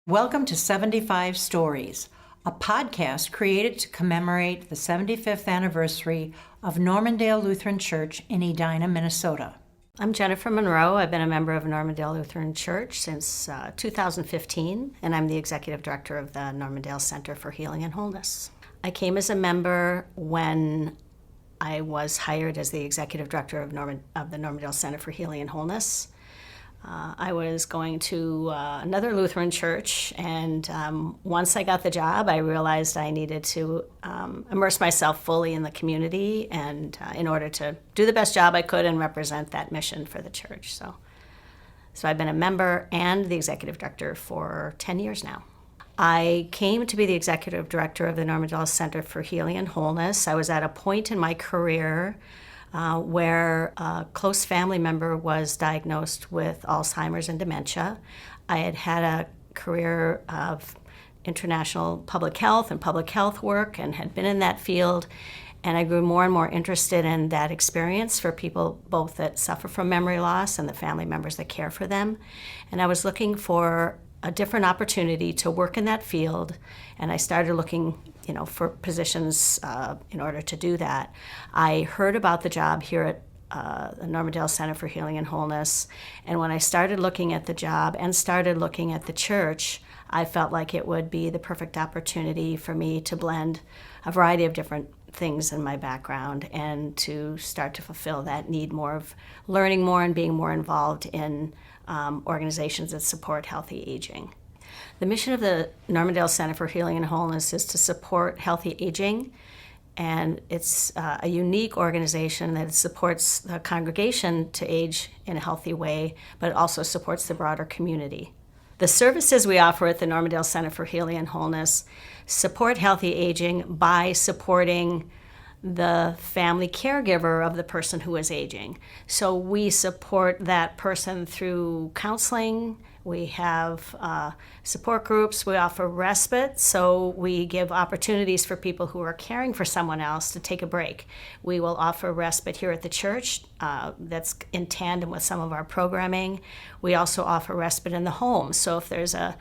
Welcome to 75 Stories, a podcast created to commemorate the 75th anniversary of Normandale Lutheran Church in Edina, Minnesota. I'm Jennifer Monroe. I've been a member of Normandale Lutheran Church since 2015, and I'm the executive director of the Normandale Center for Healing and Wholeness. I came as a member when I was hired as the executive director of the Normandale Center for Healing and Wholeness. I was going to another Lutheran church, and once I got the job, I realized I needed to immerse myself fully in the community and in order to do the best job I could and represent that mission for the church. So I've been a member and the executive director for 10 years now. I came to be the executive director of the Normandale Center for Healing and Wholeness. I was at a point in my career where a close family member was diagnosed with Alzheimer's and dementia. I had had a career of international public health and public health work and had been in that field, and I grew more and more interested in that experience for people both that suffer from memory loss and the family members that care for them. And I was looking for a different opportunity to work in that field, and I started looking for positions in order to do that. I heard about the job here at the Normandale Center for Healing and Wholeness, and when I started looking at the job and started looking at the church, I felt like it would be the perfect opportunity for me to blend a variety of different things in my background and to start to fulfill that need more of learning more and being more involved in organizations that support healthy aging. The mission of the Normandale Center for Healing and Wholeness is to support healthy aging, and it's a unique organization that supports the congregation to age in a healthy way, but it also supports the broader community. The services we offer at the Normandale Center for Healing and Wholeness support healthy aging by supporting the family caregiver of the person who is aging. So we support that person through counseling. We have support groups. We offer respite, so we give opportunities for people who are caring for someone else to take a break. We will offer respite here at the church that's in tandem with some of our programming. We also offer respite in the home. So if there's a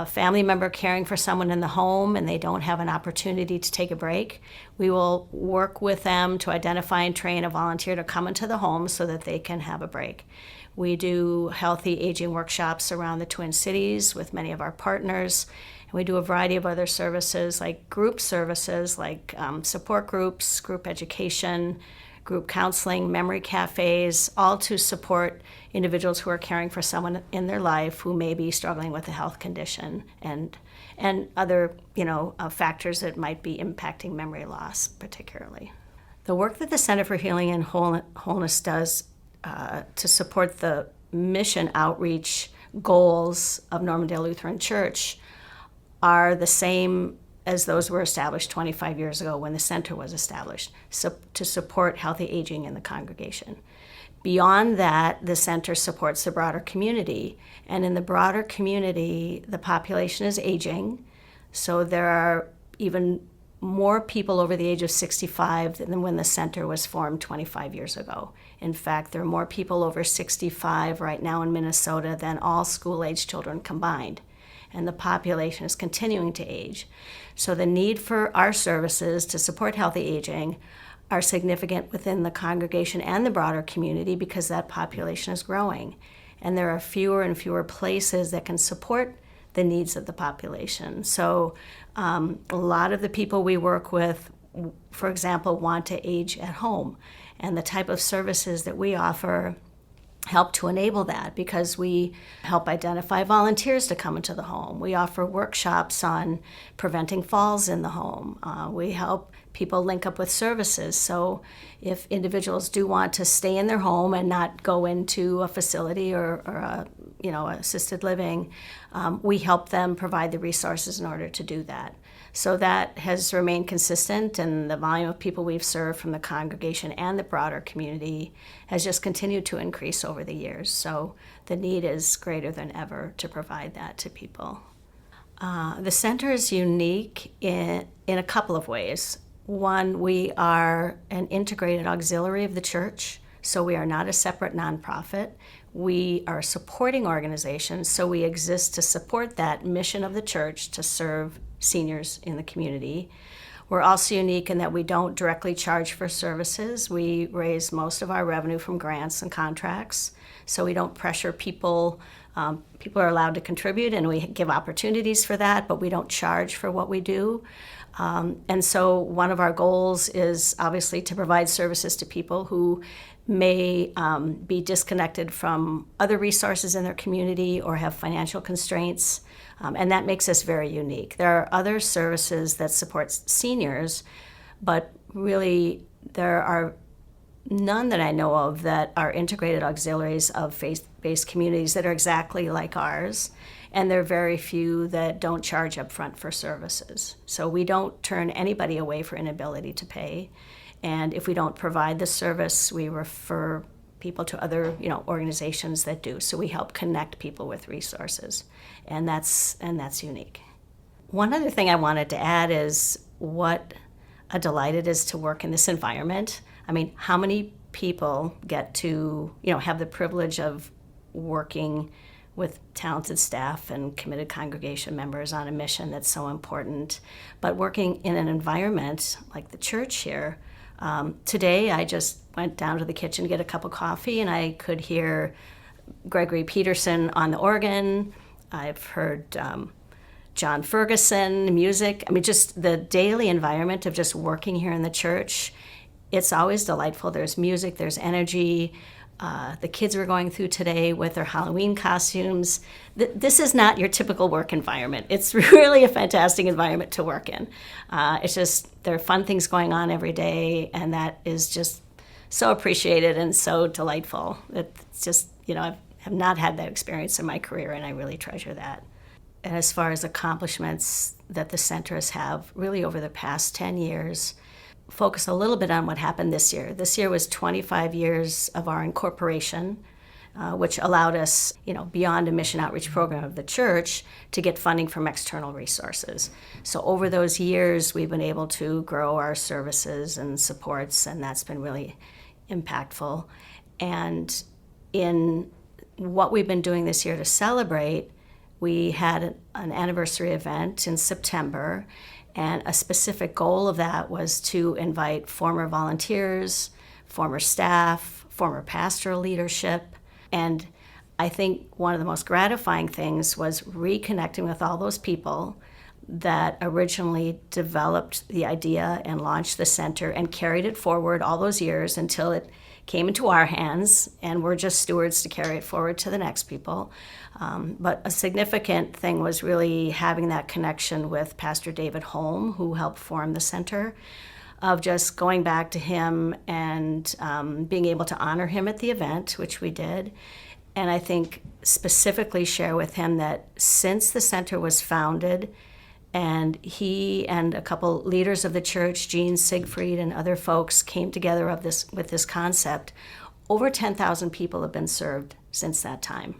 family member caring for someone in the home and they don't have an opportunity to take a break, we will work with them to identify and train a volunteer to come into the home so that they can have a break. We do healthy aging workshops around the Twin Cities with many of our partners. And we do a variety of other services like group services like support groups, group education, group counseling, memory cafes, all to support individuals who are caring for someone in their life who may be struggling with a health condition and other factors that might be impacting memory loss particularly. The work that the Center for Healing and Wholeness does to support the mission outreach goals of Normandale Lutheran Church are the same as those were established 25 years ago when the center was established, so to support healthy aging in the congregation. Beyond that, the center supports the broader community, and in the broader community, the population is aging, so there are even more people over the age of 65 than when the center was formed 25 years ago. In fact, there are more people over 65 right now in Minnesota than all school-age children combined, and the population is continuing to age. So the need for our services to support healthy aging are significant within the congregation and the broader community because that population is growing. And there are fewer and fewer places that can support the needs of the population. So a lot of the people we work with, for example, want to age at home. And the type of services that we offer help to enable that because we help identify volunteers to come into the home. We offer workshops on preventing falls in the home. We help people link up with services. So if individuals do want to stay in their home and not go into a facility or assisted living, we help them provide the resources in order to do that. So that has remained consistent, and the volume of people we've served from the congregation and the broader community has just continued to increase over the years. So the need is greater than ever to provide that to people. The center is unique in a couple of ways. One, we are an integrated auxiliary of the church, so we are not a separate nonprofit. We are a supporting organization, so we exist to support that mission of the church to serve seniors in the community. We're also unique in that we don't directly charge for services. We raise most of our revenue from grants and contracts, so we don't pressure people. People are allowed to contribute, and we give opportunities for that, but we don't charge for what we do. And so one of our goals is obviously to provide services to people who may be disconnected from other resources in their community or have financial constraints, and that makes us very unique. There are other services that support seniors, but really there are none that I know of that are integrated auxiliaries of faith-based communities that are exactly like ours, and there are very few that don't charge upfront for services. So we don't turn anybody away for inability to pay. And if we don't provide the service, we refer people to other, organizations that do. So we help connect people with resources, and that's unique. One other thing I wanted to add is what a delight it is to work in this environment. I mean, how many people get to, have the privilege of working with talented staff and committed congregation members on a mission that's so important, but working in an environment like the church here. Today, I just went down to the kitchen to get a cup of coffee, and I could hear Gregory Peterson on the organ. I've heard John Ferguson music. I mean, just the daily environment of just working here in the church, it's always delightful. There's music, there's energy. The kids were going through today with their Halloween costumes. This is not your typical work environment. It's really a fantastic environment to work in. It's just, there are fun things going on every day, and that is just so appreciated and so delightful. It's just, I have not had that experience in my career, and I really treasure that. And as far as accomplishments that the centers have, really over the past 10 years, focus a little bit on what happened this year. This year was 25 years of our incorporation, which allowed us, beyond a mission outreach program of the church, to get funding from external resources. So over those years, we've been able to grow our services and supports, and that's been really impactful. And in what we've been doing this year to celebrate, we had an anniversary event in September, and a specific goal of that was to invite former volunteers, former staff, former pastoral leadership. And I think one of the most gratifying things was reconnecting with all those people that originally developed the idea and launched the center and carried it forward all those years until it came into our hands, and we're just stewards to carry it forward to the next people. But a significant thing was really having that connection with Pastor David Holm, who helped form the center, of just going back to him and being able to honor him at the event, which we did. And I think specifically share with him that since the center was founded, and he and a couple leaders of the church, Gene Siegfried and other folks, came together with this concept, over 10,000 people have been served since that time.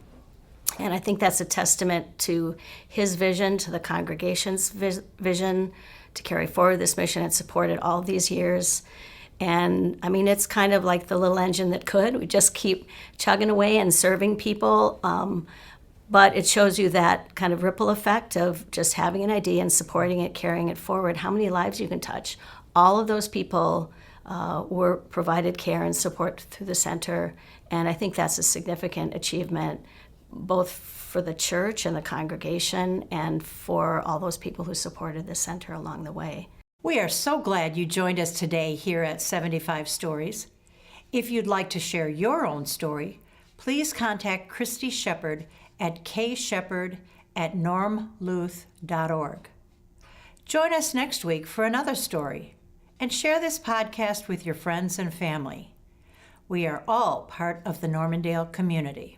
And I think that's a testament to his vision, to the congregation's vision to carry forward this mission and support it all these years. And I mean, it's kind of like the little engine that could. We just keep chugging away and serving people. But it shows you that kind of ripple effect of just having an idea and supporting it, carrying it forward, how many lives you can touch. All of those people were provided care and support through the center, and I think that's a significant achievement, both for the church and the congregation and for all those people who supported the center along the way. We are so glad you joined us today here at 75 Stories. If you'd like to share your own story, please contact Christy Shepard at kshepard@normluth.org. Join us next week for another story, and share this podcast with your friends and family. We are all part of the Normandale community.